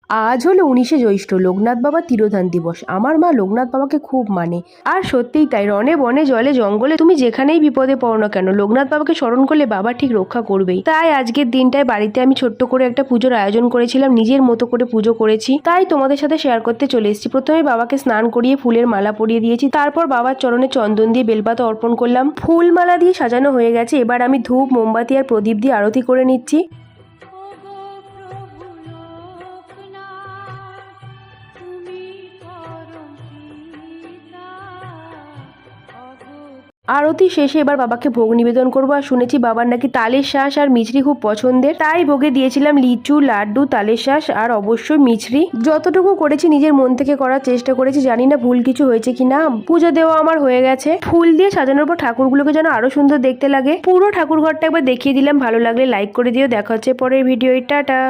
আজ হলো 19শে জ্যৈষ্ঠ, লোকনাথ বাবা তিরোধান দিবস। আমার মা লোকনাথ বাবাকে খুব মানে। আর সত্যিই তাই, রনে বনে জলে জঙ্গলে তুমি যেখানেই বিপদে পড়ো না কেন, লোকনাথ বাবাকে স্মরণ করলে বাবা ঠিক রক্ষা করবেই। তাই আজকের দিনটায় বাড়িতে আমি ছোট্ট করে একটা পুজোর আয়োজন করেছিলাম, নিজের মতো করে পুজো করেছি, তাই তোমাদের সাথে শেয়ার করতে চলে এসেছি। প্রথমে বাবাকে স্নান করিয়ে ফুলের মালা পরিয়ে দিয়েছি, তারপর বাবার চরণে চন্দন দিয়ে বেলপাতা অর্পণ করলাম। ফুল মালা দিয়ে সাজানো হয়ে গেছে, এবার আমি ধূপ, মোমবাতি আর প্রদীপ দিয়ে আরতি করে নিচ্ছি। আরতি শেষে এবার বাবাকে ভোগ নিবেদন করবো। আর শুনেছি বাবার নাকি তালের শাঁস আর মিছরি খুব পছন্দের, তাই ভোগে দিয়েছিলাম লিচু, লাড্ডু, তালের শাঁস আর অবশ্যই মিছরি। যতটুকু করেছি নিজের মন থেকে করার চেষ্টা করেছি, জানি না ভুল কিছু হয়েছে কিনা। পুজো দেওয়া আমার হয়ে গেছে। ফুল দিয়ে সাজানোর পর ঠাকুরগুলোকে যেন আরো সুন্দর দেখতে লাগে। পুরো ঠাকুর ঘরটা একবার দেখিয়ে দিলাম, ভালো লাগলে লাইক করে দিও। দেখা হচ্ছে পরের ভিডিও। টাটা।